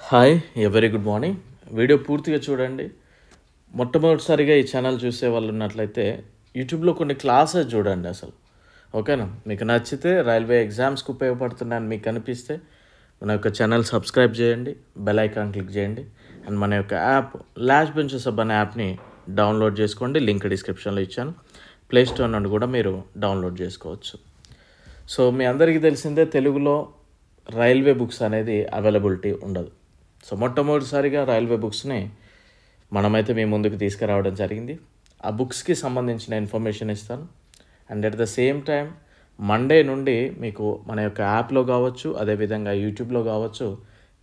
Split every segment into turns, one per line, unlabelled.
Hi very good morning. Video పూర్తిగా చూడండి. మొట్టమొదటిసారిగా ఈ ఛానల్ చూసే వాళ్ళు ఉన్నట్లయితే యూట్యూబ్లో కొన్ని క్లాసెస్ చూడండి అసలు. ఓకేనా? మీకు నచ్చితే రైల్వే ఎగ్జామ్స్కి ఉపయోగపడుతున్నాయని మీకు అనిపిస్తే మన యొక్క ఛానల్ సబ్స్క్రైబ్ చేయండి, బెల్ ఐకాన్ క్లిక్ చేయండి. అండ్ మన యొక్క యాప్ లాస్ట్ బెంచెస్ అప్ అనే యాప్ని డౌన్లోడ్ చేసుకోండి. లింక్ డిస్క్రిప్షన్లో ఇచ్చాను. ప్లే స్టోర్ నుండి కూడా మీరు డౌన్లోడ్ చేసుకోవచ్చు. సో మీ అందరికీ తెలిసిందే, తెలుగులో రైల్వే బుక్స్ అనేది అవైలబిలిటీ ఉండదు. సో మొట్టమొదటిసారిగా రైల్వే బుక్స్ని మనమైతే మీ ముందుకు తీసుకురావడం జరిగింది. ఆ బుక్స్కి సంబంధించిన ఇన్ఫర్మేషన్ ఇస్తాను. And at the same time Monday నుండి మీకు మన యొక్క యాప్లో కావచ్చు, అదేవిధంగా యూట్యూబ్లో కావచ్చు,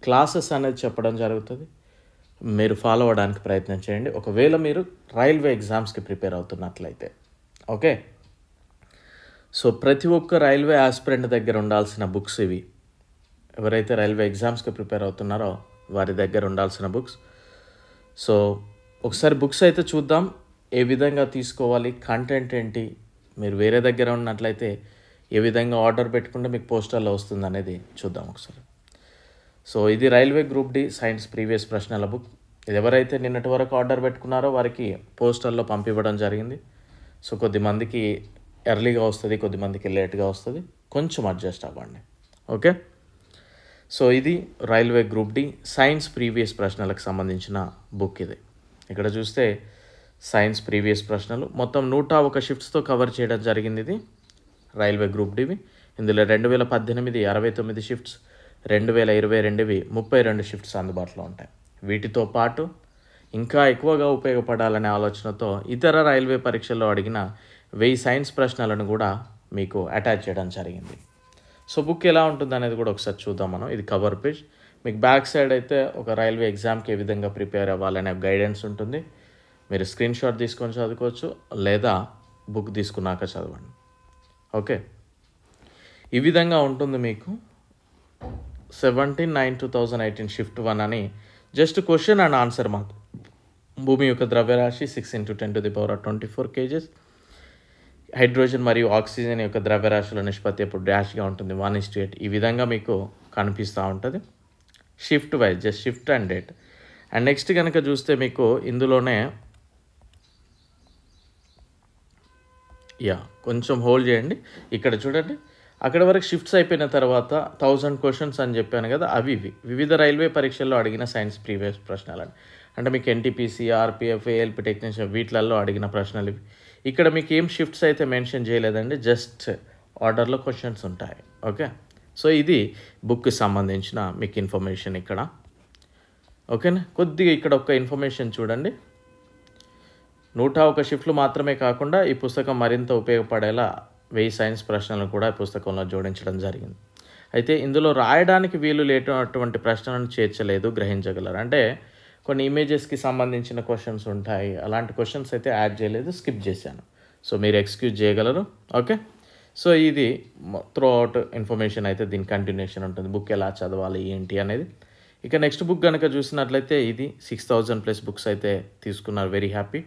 క్లాసెస్ అనేది చెప్పడం జరుగుతుంది. మీరు ఫాలో అవ్వడానికి ప్రయత్నం చేయండి ఒకవేళ మీరు రైల్వే ఎగ్జామ్స్కి ప్రిపేర్ అవుతున్నట్లయితే. ఓకే, సో ప్రతి ఒక్క రైల్వే ఆస్పిరెంట్ దగ్గర ఉండాల్సిన బుక్స్ ఇవి. ఎవరైతే రైల్వే ఎగ్జామ్స్కి ప్రిపేర్ అవుతున్నారో వారి దగ్గర ఉండాల్సిన బుక్స్. సో ఒకసారి బుక్స్ అయితే చూద్దాం, ఏ విధంగా తీసుకోవాలి, కంటెంట్ ఏంటి, మీరు వేరే దగ్గర ఉన్నట్లయితే ఏ విధంగా ఆర్డర్ పెట్టుకుంటే మీకు పోస్టర్లో వస్తుంది అనేది చూద్దాం ఒకసారి. సో ఇది railway group D science previous ప్రశ్నల బుక్. ఇది ఎవరైతే నిన్నటి వరకు ఆర్డర్ పెట్టుకున్నారో వారికి పోస్టర్లో పంపివ్వడం జరిగింది. సో కొద్దిమందికి ఎర్లీగా వస్తుంది, కొద్దిమందికి లేట్గా వస్తుంది, కొంచెం అడ్జస్ట్ అవ్వండి. ఓకే, సో ఇది railway group D science previous ప్రశ్నలకు సంబంధించిన బుక్ ఇది. ఇక్కడ చూస్తే సైన్స్ ప్రీవియస్ ప్రశ్నలు మొత్తం 101 షిఫ్ట్స్తో కవర్ చేయడం జరిగింది. ఇది రైల్వే గ్రూప్ డివి. ఇందులో 2018 69 షిఫ్ట్స్, 2022 32 షిఫ్ట్స్ అందుబాటులో ఉంటాయి. వీటితో పాటు ఇంకా ఎక్కువగా ఉపయోగపడాలనే ఆలోచనతో ఇతర రైల్వే పరీక్షల్లో అడిగిన 1000 సైన్స్ ప్రశ్నలను కూడా మీకు అటాచ్ చేయడం జరిగింది. సో బుక్ ఎలా ఉంటుంది అనేది కూడా ఒకసారి చూద్దాం మనం. ఇది కవర్ పేజ్. మీకు బ్యాక్ సైడ్ అయితే ఒక రైల్వే ఎగ్జామ్కి ఏ విధంగా ప్రిపేర్ అవ్వాలనే గైడెన్స్ ఉంటుంది. మీరు స్క్రీన్ షాట్ తీసుకొని చదువుకోవచ్చు, లేదా బుక్ తీసుకున్నాక చదవండి. ఓకే, ఈ విధంగా ఉంటుంది మీకు. 17/9/2018 షిఫ్ట్ 1 అని జస్ట్ క్వశ్చన్ అండ్ ఆన్సర్ మాత్రం. భూమి యొక్క ద్రవ్యరాశి 6 × 10⁻24 kgs. హైడ్రోజన్ మరియు ఆక్సిజన్ యొక్క ద్రవ్యరాశుల నిష్పత్తి ఎప్పుడు డాష్గా ఉంటుంది 1:8. ఈ విధంగా మీకు కనిపిస్తూ ఉంటుంది. Shift wise just shift and date. And next కనుక చూస్తే మీకు ఇందులోనే కొంచెం హోల్డ్ చేయండి. ఇక్కడ చూడండి, అక్కడ వరకు షిఫ్ట్స్ అయిపోయిన తర్వాత 1000 క్వశ్చన్స్ అని చెప్పాను కదా, అవి వివిధ రైల్వే పరీక్షల్లో అడిగిన సైన్స్ ప్రీవియస్ ప్రశ్నలు అంటే మీకు ఎన్టీపీసీ, ఆర్పిఎఫ్, ఏఎల్పి టెక్నీషియన్ వీటిలలో అడిగిన ప్రశ్నలు ఇవి. ఇక్కడ మీకు ఏం షిఫ్ట్స్ అయితే మెన్షన్ చేయలేదండి, జస్ట్ ఆర్డర్లో క్వశ్చన్స్ ఉంటాయి. ఓకే, సో ఇది బుక్కి సంబంధించిన మీకు ఇన్ఫర్మేషన్ ఇక్కడ. ఓకేనా, కొద్దిగా ఇక్కడ ఒక ఇన్ఫర్మేషన్ చూడండి. 101 షిఫ్ట్లు మాత్రమే కాకుండా ఈ పుస్తకం మరింత ఉపయోగపడేలా 1000 సైన్స్ ప్రశ్నలను కూడా ఈ పుస్తకంలో జోడించడం జరిగింది. అయితే ఇందులో రాయడానికి వీలు లేనటువంటి ప్రశ్నలను చేర్చలేదు, గ్రహించగలరు. అంటే కొన్ని ఇమేజెస్కి సంబంధించిన క్వశ్చన్స్ ఉంటాయి, అలాంటి క్వశ్చన్స్ అయితే యాడ్ చేయలేదు, స్కిప్ చేశాను. సో మీరు ఎక్స్క్యూజ్ చేయగలరు. ఓకే, సో ఇది త్రూ అవుట్ ఇన్ఫర్మేషన్ అయితే దీని కంటిన్యూషన్ ఉంటుంది, బుక్ ఎలా చదవాలి ఏంటి అనేది. ఇక నెక్స్ట్ బుక్ కనుక చూసినట్లయితే ఇది 6000+ బుక్స్ అయితే తీసుకున్నారు, వెరీ హ్యాపీ.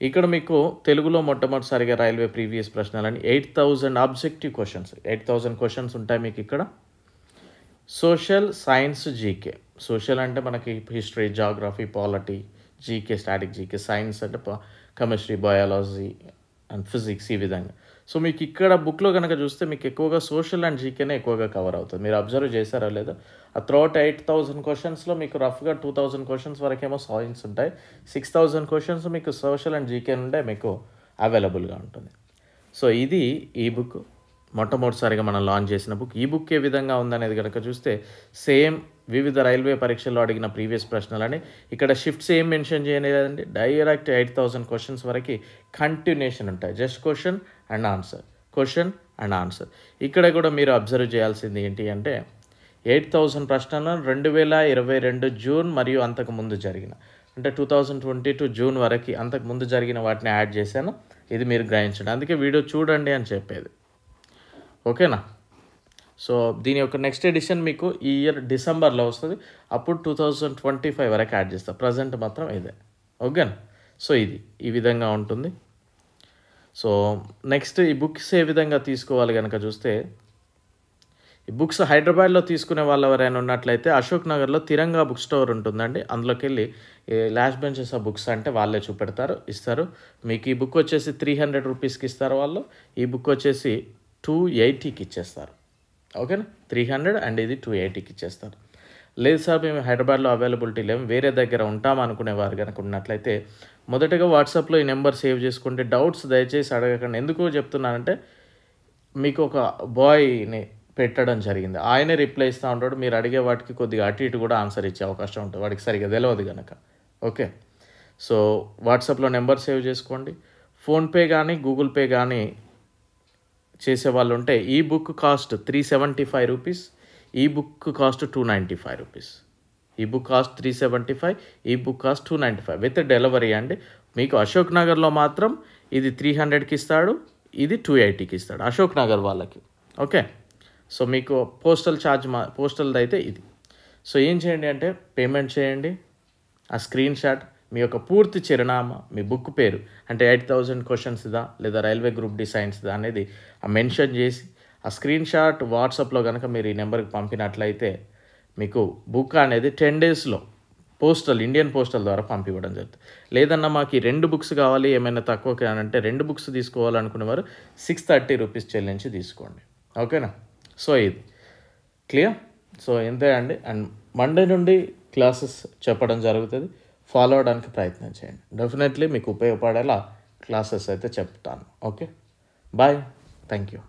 ఇక్కడ మీకు తెలుగులో మొట్టమొదటిసారిగా రైల్వే ప్రీవియస్ ప్రశ్నలని 8000 ఆబ్జెక్టివ్ క్వశ్చన్స్, 8000 క్వశ్చన్స్ ఉంటాయి మీకు ఇక్కడ. Social, science, GK. సోషల్ అంటే మనకి history, geography, polity, GK, static GK. Science అంటే కెమిస్ట్రీ, బయాలజీ అండ్ ఫిజిక్స్, ఈ విధంగా. సో మీకు ఇక్కడ బుక్లో కనుక చూస్తే మీకు ఎక్కువగా సోషల్ అండ్ జీకేనే ఎక్కువగా కవర్ అవుతుంది. మీరు అబ్జర్వ్ చేశారో లేదో, ఆ త్రూఅవుట్ 8000 క్వశ్చన్స్లో మీకు రఫ్గా 2000 క్వశ్చన్స్ వరకేమో సైన్స్ ఉంటాయి, 6000 క్వశ్చన్స్ మీకు సోషల్ అండ్ జీకే నుండే మీకు అవైలబుల్గా ఉంటుంది. సో ఇది ఈ బుక్ మొట్టమొదటిసారిగా మనం లాంచ్ చేసిన బుక్. ఈ బుక్ ఏ విధంగా ఉందనేది కనుక చూస్తే సేమ్ వివిధ రైల్వే పరీక్షల్లో అడిగిన ప్రీవియస్ ప్రశ్నలని ఇక్కడ షిఫ్ట్స్ ఏం మెన్షన్ చేయలేదండి, డైరెక్ట్ 8000 క్వశ్చన్స్ వరకు కంటిన్యూషన్ ఉంటాయి, just question and answer, question and answer. ఇక్కడ కూడా మీరు అబ్జర్వ్ చేయాల్సింది ఏంటి అంటే 8000 ప్రశ్నలను 2022 జూన్ మరియు అంతకుముందు జరిగిన, అంటే 2022 జూన్ వరకు అంతకుముందు జరిగిన వాటిని యాడ్ చేశాను. ఇది మీరు గ్రహించండి, అందుకే వీడియో చూడండి అని చెప్పేది. ఓకేనా, సో దీని యొక్క నెక్స్ట్ ఎడిషన్ మీకు ఈ ఇయర్ డిసెంబర్లో వస్తుంది, అప్పుడు 2025 వరకు యాడ్ చేస్తాం. ప్రజెంట్ మాత్రం ఇదే. ఓకేనా, సో ఇది ఈ విధంగా ఉంటుంది. సో నెక్స్ట్ ఈ బుక్స్ ఏ విధంగా తీసుకోవాలి కనుక చూస్తే ఈ బుక్స్ హైదరాబాద్లో తీసుకునే వాళ్ళు ఎవరైనా ఉన్నట్లయితే అశోక్ నగర్లో తిరంగా బుక్ స్టోర్ ఉంటుందండి. అందులోకి వెళ్ళి లాస్ట్ బెంచెస్ ఆ బుక్స్ అంటే వాళ్ళే చూపెడతారు, ఇస్తారు. మీకు ఈ బుక్ వచ్చేసి 300 రూపీస్కి ఇస్తారు వాళ్ళు. ఈ బుక్ వచ్చేసి 280కి ఇచ్చేస్తారు. ఓకేనా, 300 అండ్ ఇది 280కి ఇచ్చేస్తారు. లేదు సార్ మేము హైదరాబాద్లో అవైలబిలిటీ లేము, వేరే దగ్గర ఉంటాం అనుకునేవారు కనుక ఉన్నట్లయితే మొదటగా వాట్సాప్లో ఈ నెంబర్ సేవ్ చేసుకుంటే డౌట్స్ దయచేసి అడగకండి. ఎందుకు చెప్తున్నానంటే మీకు ఒక బాయ్ని పెట్టడం జరిగింది, ఆయనే రిప్లై ఇస్తూ ఉంటాడు. మీరు అడిగే వాటికి కొద్దిగా అటు ఇటు కూడా ఆన్సర్ ఇచ్చే అవకాశం ఉంటుంది, వాడికి సరిగ్గా తెలియదు కనుక. ఓకే, సో వాట్సాప్లో నెంబర్ సేవ్ చేసుకోండి. ఫోన్పే కానీ గూగుల్ పే కానీ చేసేవాళ్ళు ఉంటే ఈ బుక్ కాస్ట్ 375 రూపీస్, ఈ బుక్ కాస్ట్ 295 రూపీస్. ఈ బుక్ కాస్ట్ 375, ఈ బుక్ కాస్ట్ 295 విత్ డెలివరీ అండి. మీకు అశోక్ నగర్లో మాత్రం ఇది 300కి ఇస్తాడు, ఇది 280కి ఇస్తాడు అశోక్ నగర్ వాళ్ళకి. ఓకే, సో మీకు పోస్టల్ ఛార్జ్ పోస్టల్ది అయితే ఇది. సో ఏం చేయండి అంటే పేమెంట్ చేయండి, ఆ స్క్రీన్ షాట్ మీ యొక్క పూర్తి చిరునామా, మీ బుక్ పేరు అంటే 8000 క్వశ్చన్స్దా లేదా రైల్వే గ్రూప్ డి సైన్స్దా అనేది మెన్షన్ చేసి ఆ స్క్రీన్ షాట్ వాట్సాప్లో కనుక మీరు ఈ నెంబర్కి పంపినట్లయితే మీకు బుక్ అనేది 10 డేస్లో ఇండియన్ పోస్టల్ ద్వారా పంపివ్వడం జరుగుతుంది. లేదన్నా మాకు ఈ 2 బుక్స్ కావాలి, ఏమైనా తక్కువకి అని అంటే 2 బుక్స్ తీసుకోవాలనుకునేవారు 630 రూపీస్ చెల్లించి తీసుకోండి. ఓకేనా, సో ఇది క్లియర్. సో ఇంతే అండి. అండ్ మండే నుండి క్లాసెస్ చెప్పడం జరుగుతుంది, ఫాలో అవడానికి ప్రయత్నం చేయండి. డెఫినెట్లీ మీకు ఉపయోగపడేలా క్లాసెస్ అయితే చెప్తాను. Okay, bye, thank you.